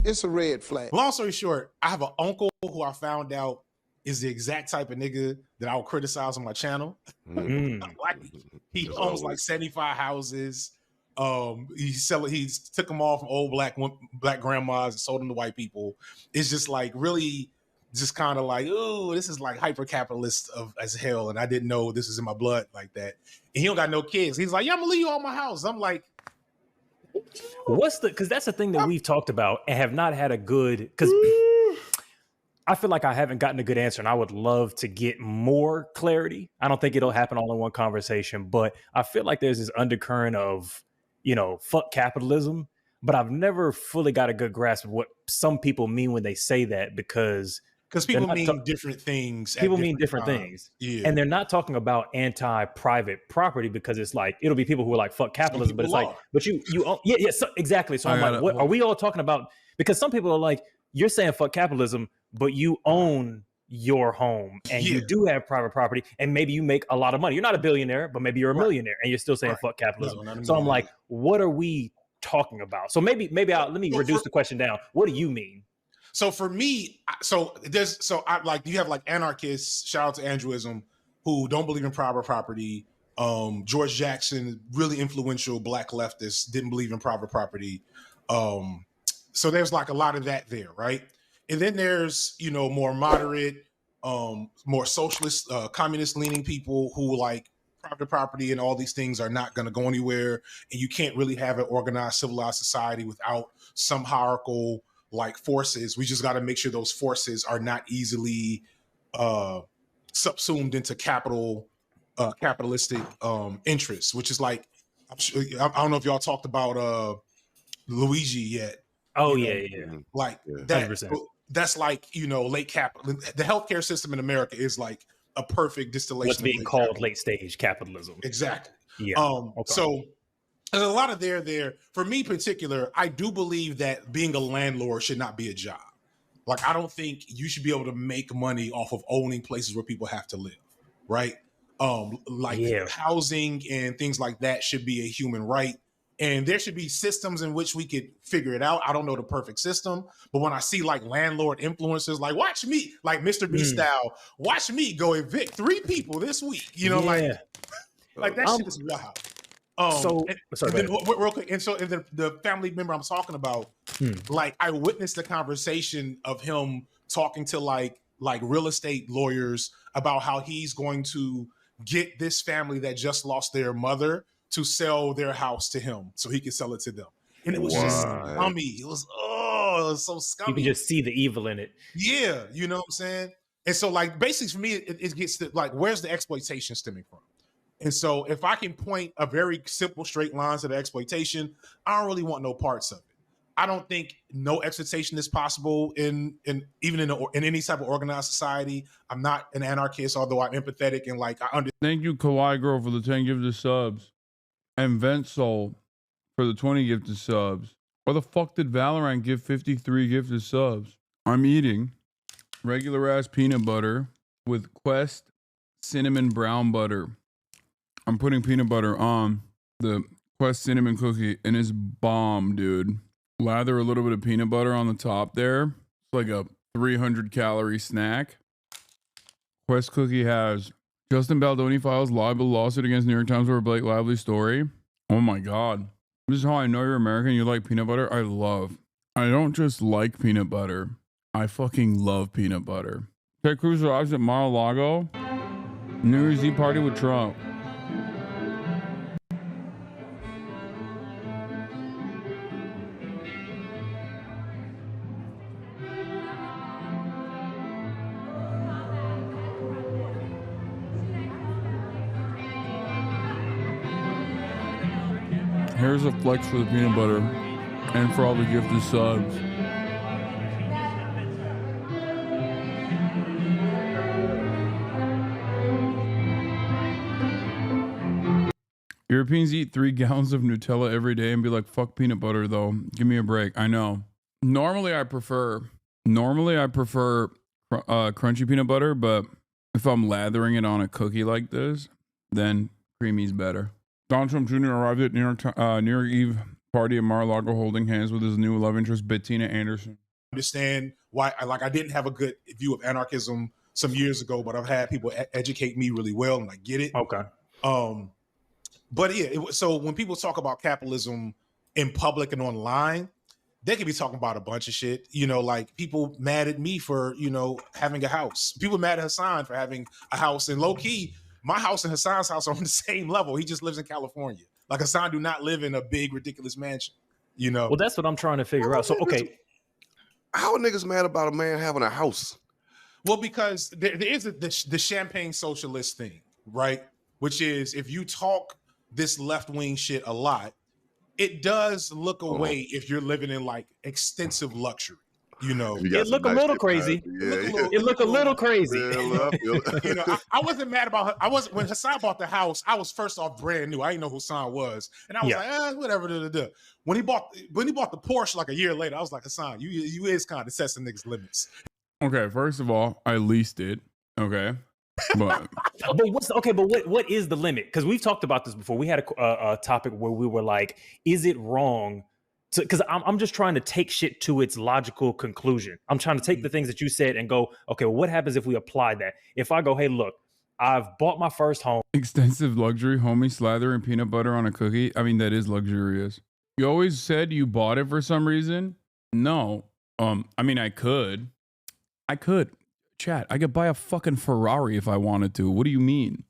it's a red flag. Long story short, I have an uncle who I found out is the exact type of nigga that I will criticize on my channel. Like, he owns like 75 houses. He took them all from old black grandmas and sold them to white people. It's just like really just kind of like, oh, this is like hyper capitalist as hell. And I didn't know this is in my blood like that. And he don't got no kids. He's like, yeah, I'm gonna leave you all my house. I'm like, because that's the thing that we've talked about and have not had a good, because I feel like I haven't gotten a good answer, and I would love to get more clarity. I don't think it'll happen all in one conversation, but I feel like there's this undercurrent of, fuck capitalism, but I've never fully got a good grasp of what some people mean when they say that, because people mean different things. People mean different things. Yeah. And they're not talking about anti-private property, because it's like, it'll be people who are like, fuck capitalism, but it's like, but you exactly. So I'm like, what are we all talking about? Because some people are like, you're saying fuck capitalism, but you own your home and you do have private property, and maybe you make a lot of money. You're not a billionaire, but maybe you're a millionaire, and you're still saying fuck capitalism. No, so I'm like, what are we talking about? So maybe let me reduce the question down. What do you mean? So for me, I like, you have like anarchists, shout out to Andrewism, who don't believe in private property. George Jackson, really influential black leftist, didn't believe in private property. So there's like a lot of that there, right? And then there's, more moderate, more socialist, communist leaning people who like private property and all these things are not going to go anywhere. And you can't really have an organized, civilized society without some hierarchical like forces. We just got to make sure those forces are not easily subsumed into capitalistic interests, which is like, I don't know if y'all talked about Luigi yet. Oh, yeah. Like that's like, late capital. The healthcare system in America is like a perfect distillation. What's being called late stage capitalism. Exactly. Yeah. Okay. So there's a lot of there. For me in particular, I do believe that being a landlord should not be a job. Like, I don't think you should be able to make money off of owning places where people have to live, right? Housing and things like that should be a human right. And there should be systems in which we could figure it out. I don't know the perfect system, but when I see like landlord influencers, like watch me, like Mr. B style, watch me go evict 3 people this week, like that shit is wild. Real quick. And the family member I'm talking about, like I witnessed the conversation of him talking to like real estate lawyers about how he's going to get this family that just lost their mother to sell their house to him so he can sell it to them. And it was just scummy. It was so scummy. You can just see the evil in it. Yeah, you know what I'm saying? And so like basically for me, it gets to like, where's the exploitation stemming from? And so if I can point a very simple straight line to the exploitation, I don't really want no parts of it. I don't think no exploitation is possible in any type of organized society. I'm not an anarchist, although I'm empathetic and like I understand. Thank you, Kawaii Girl, for the 10 gifted subs. And Ventsoul for the 20 gifted subs. Why the fuck did Valorant give 53 gifted subs? I'm eating regular ass peanut butter with Quest cinnamon brown butter. I'm putting peanut butter on the Quest cinnamon cookie and it's bomb, dude. Lather a little bit of peanut butter on the top there. It's like a 300 calorie snack. Quest cookie has Justin Baldoni files libel lawsuit against New York Times over Blake Lively's story. Oh my God. This is how I know you're American. You like peanut butter? I don't just like peanut butter. I fucking love peanut butter. Ted Cruz arrives at Mar-a-Lago. New Year's Eve party with Trump. Here's a flex for the peanut butter and for all the gifted subs. Europeans eat 3 gallons of Nutella every day and be like, fuck peanut butter though. Give me a break. I know. Normally I prefer crunchy peanut butter, but if I'm lathering it on a cookie like this, then creamy's better. Donald Trump Jr. arrived at New York Eve Party at Mar-a-Lago holding hands with his new love interest, Bettina Anderson. Understand why I didn't have a good view of anarchism some years ago, but I've had people educate me really well, and I get it. Okay. But yeah, so when people talk about capitalism in public and online, they could be talking about a bunch of shit. Like people mad at me for, having a house. People mad at Hasan for having a house. And low key, my house and Hasan's house are on the same level. He just lives in California. Like Hasan do not live in a big, ridiculous mansion. Well, that's what I'm trying to figure out. So, okay. How are niggas mad about a man having a house? Well, because there is the champagne socialist thing, right? Which is if you talk this left-wing shit a lot, it does look away if you're living in like extensive luxury. It look a little crazy. It look a little crazy. I wasn't mad about her. When Hasan bought the house, I was first off brand new. I didn't know who Hasan was, and I was like, whatever. When he bought the Porsche like a year later, I was like, Hasan, you is kind of set some niggas limits. Okay, first of all, I leased it. Okay, but what is the limit? Because we've talked about this before. We had a topic where we were like, is it wrong? Because I'm just trying to take shit to its logical conclusion. I'm trying to take the things that you said and go, okay, well, what happens if we apply that? If I go, hey, look, I've bought my first home. Extensive luxury, homie, slather and peanut butter on a cookie. I mean, that is luxurious. You always said you bought it for some reason. No. I mean, I could. Chat, I could buy a fucking Ferrari if I wanted to. What do you mean?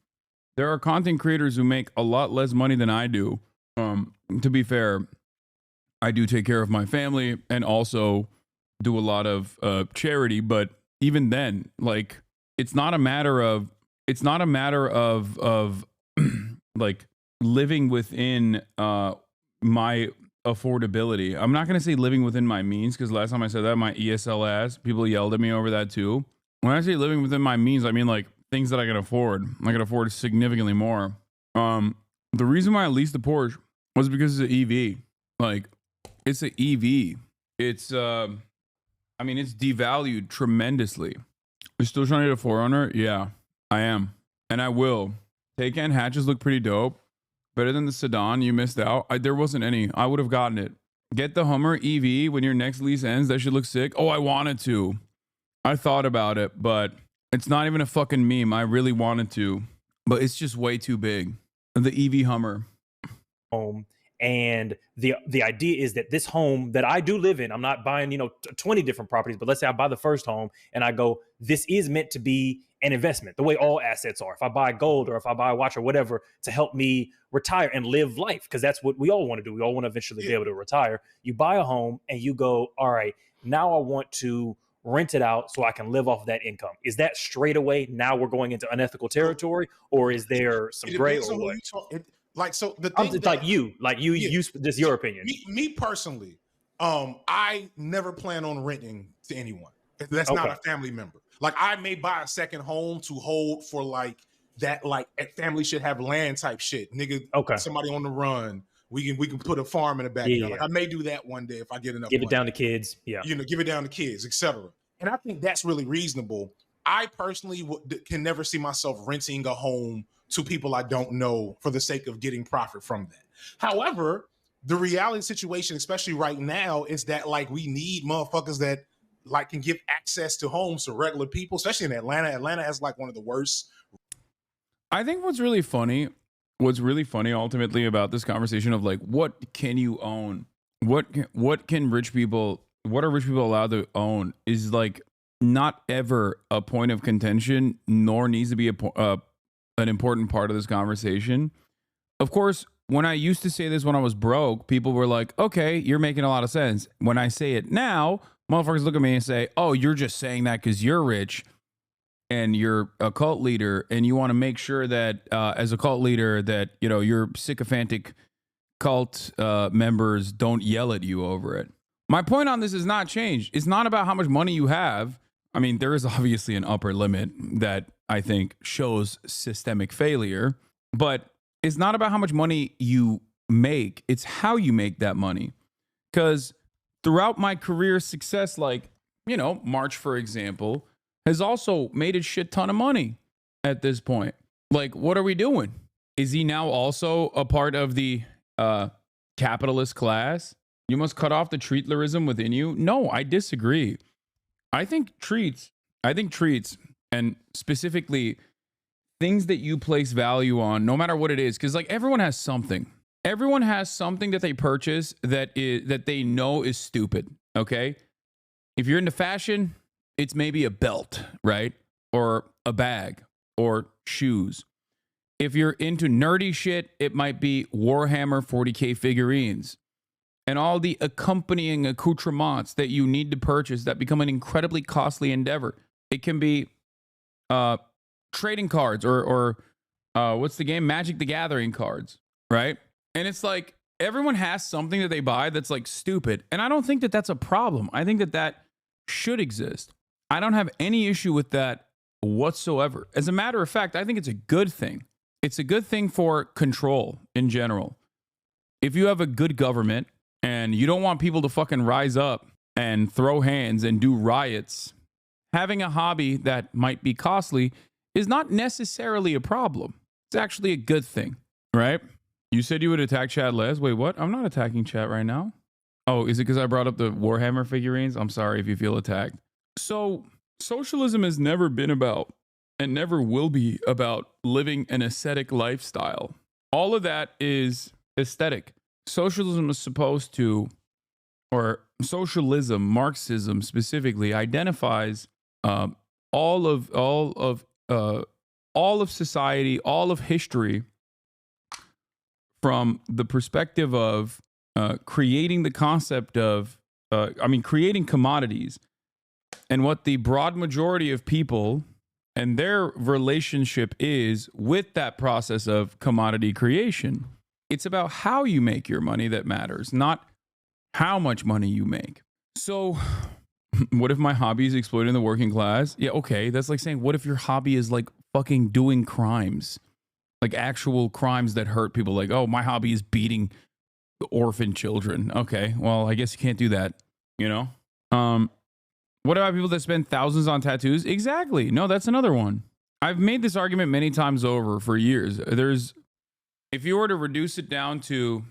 There are content creators who make a lot less money than I do. To be fair, I do take care of my family and also do a lot of charity, but even then, like, it's not a matter of like living within my affordability. I'm not going to say living within my means, because last time I said that, my ESL ass, people yelled at me over that too. When I say living within my means, I mean like things that I can afford. I can afford significantly more. The reason why I leased the Porsche was because it's an EV. Like, it's an EV. It's I mean, it's devalued tremendously. You're still trying to get a 4Runner? Yeah, I am. And I will. Taycan hatches look pretty dope. Better than the sedan. You missed out. There wasn't any. I would have gotten it. Get the Hummer EV when your next lease ends. That should look sick. Oh, I wanted to. I thought about it, but it's not even a fucking meme. I really wanted to, but it's just way too big. The EV Hummer. Home. And the idea is that this home that I do live in, I'm not buying, 20 different properties, but let's say I buy the first home and I go, this is meant to be an investment, the way all assets are. If I buy gold or if I buy a watch or whatever to help me retire and live life, because that's what we all want to do. We all want to eventually be able to retire. You buy a home and you go, all right, now I want to rent it out so I can live off that income. Is that straight away now we're going into unethical territory, or is there some gray or what? So the thing just your opinion. Me personally, I never plan on renting to anyone. That's not a family member. Like, I may buy a second home to hold for like that, like family should have land type shit. Nigga, somebody on the run. We can put a farm in the backyard. Yeah. Like, I may do that one day if I get enough. Give money. It down to kids. Yeah. Give it down to kids, etc. And I think that's really reasonable. I personally can never see myself renting a home to people I don't know for the sake of getting profit from that. However, the reality situation, especially right now, is that like we need motherfuckers that like can give access to homes to regular people, especially in Atlanta. Atlanta has like one of the worst. I think what's really funny ultimately about this conversation of like, what can you own? What are rich people allowed to own is like not ever a point of contention, nor needs to be an important part of this conversation. Of course, when I used to say this when I was broke, people were like, okay, you're making a lot of sense. When I say it now, motherfuckers look at me and say, oh, you're just saying that because you're rich and you're a cult leader and you want to make sure that as a cult leader that, your sycophantic cult members don't yell at you over it. My point on this is not changed. It's not about how much money you have. I mean, there is obviously an upper limit that I think shows systemic failure, but it's not about how much money you make. It's how you make that money. Because throughout my career success, like, March, for example, has also made a shit ton of money at this point. Like, what are we doing? Is he now also a part of the capitalist class. You must cut off the treatlerism within you. No, I disagree. I think treats, and specifically things that you place value on, no matter what it is, because like everyone has something. Everyone has something that they purchase that they know is stupid. Okay, if you're into fashion, it's maybe a belt, right, or a bag, or shoes. If you're into nerdy shit, it might be Warhammer 40K figurines and all the accompanying accoutrements that you need to purchase that become an incredibly costly endeavor. It can be trading cards or what's the game? Magic the Gathering cards, right? And it's like everyone has something that they buy that's like stupid. And I don't think that that's a problem. I think that that should exist. I don't have any issue with that whatsoever. As a matter of fact, I think it's a good thing. It's a good thing for control in general. If you have a good government and you don't want people to fucking rise up and throw hands and do riots, having a hobby that might be costly is not necessarily a problem. It's actually a good thing, right? You said you would attack chat less. Wait, what? I'm not attacking chat right now. Oh, is it because I brought up the Warhammer figurines? I'm sorry if you feel attacked. So socialism has never been about and never will be about living an ascetic lifestyle. All of that is aesthetic. Socialism is supposed to, or socialism, Marxism specifically, identifies all of society, all of history from the perspective of creating the concept of, creating commodities, and what the broad majority of people and their relationship is with that process of commodity creation. It's about how you make your money that matters, not how much money you make. So what if my hobby is exploiting the working class? Yeah, okay. That's like saying, what if your hobby is like fucking doing crimes? Like actual crimes that hurt people. Like, oh, my hobby is beating orphan children. Okay, well, I guess you can't do that, you know? What about people that spend thousands on tattoos? Exactly. No, that's another one. I've made this argument many times over for years. If you were to reduce it down to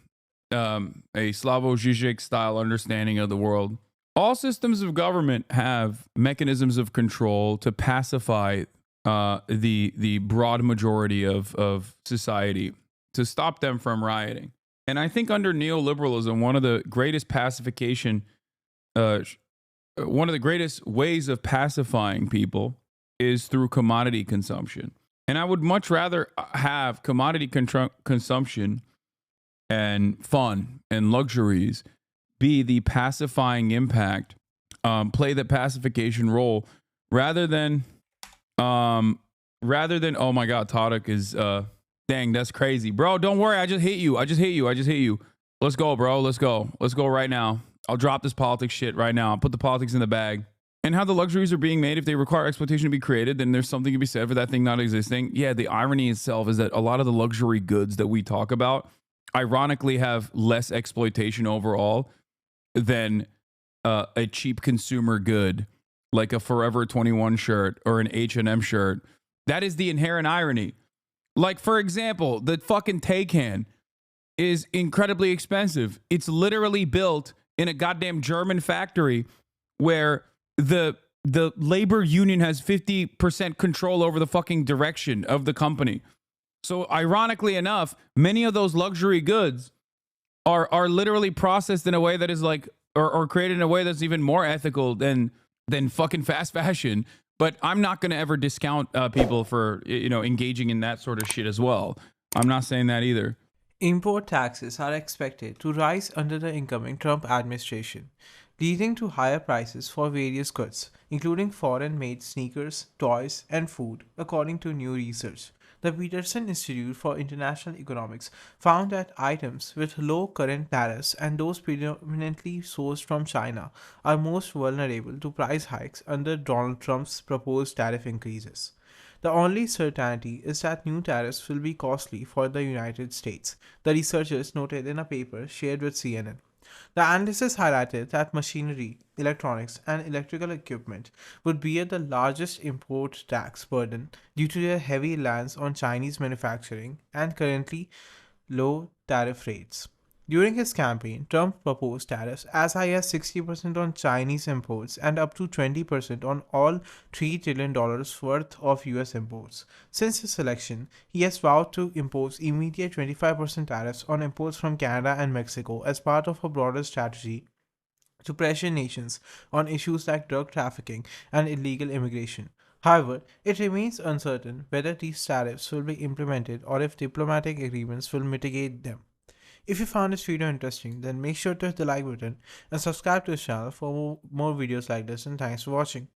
a Slavoj Žižek style understanding of the world, all systems of government have mechanisms of control to pacify the broad majority of society, to stop them from rioting. And I think under neoliberalism, one of the greatest ways of pacifying people is through commodity consumption. And I would much rather have commodity consumption and fun and luxuries be the pacifying impact, play the pacification role, rather than oh my God, Todok is dang, that's crazy, bro. Don't worry, I just hit you. Let's go, bro. Let's go right now. I'll drop this politics shit right now. I'll put the politics in the bag. And how the luxuries are being made, if they require exploitation to be created, then there's something to be said for that thing not existing. Yeah, the irony itself is that a lot of the luxury goods that we talk about ironically have less exploitation overall than a cheap consumer good like a Forever 21 shirt or an H&M shirt. That is the inherent irony. Like, for example, the fucking Taycan is incredibly expensive. It's literally built in a goddamn German factory where the labor union has 50% control over the fucking direction of the company. So ironically enough, many of those luxury goods are literally processed in a way that is like, or created in a way that's even more ethical than fucking fast fashion. But I'm not going to ever discount people for, engaging in that sort of shit as well. I'm not saying that either. Import taxes are expected to rise under the incoming Trump administration, leading to higher prices for various goods, including foreign-made sneakers, toys, and food, according to new research. The Peterson Institute for International Economics found that items with low current tariffs and those predominantly sourced from China are most vulnerable to price hikes under Donald Trump's proposed tariff increases. The only certainty is that new tariffs will be costly for the United States, the researchers noted in a paper shared with CNN. The analysis highlighted that machinery, electronics, and electrical equipment would bear the largest import tax burden due to their heavy reliance on Chinese manufacturing and currently low tariff rates. During his campaign, Trump proposed tariffs as high as 60% on Chinese imports and up to 20% on all $3 trillion worth of US imports. Since his election, he has vowed to impose immediate 25% tariffs on imports from Canada and Mexico as part of a broader strategy to pressure nations on issues like drug trafficking and illegal immigration. However, it remains uncertain whether these tariffs will be implemented or if diplomatic agreements will mitigate them. If you found this video interesting, then make sure to hit the like button and subscribe to this channel for more videos like this, and thanks for watching.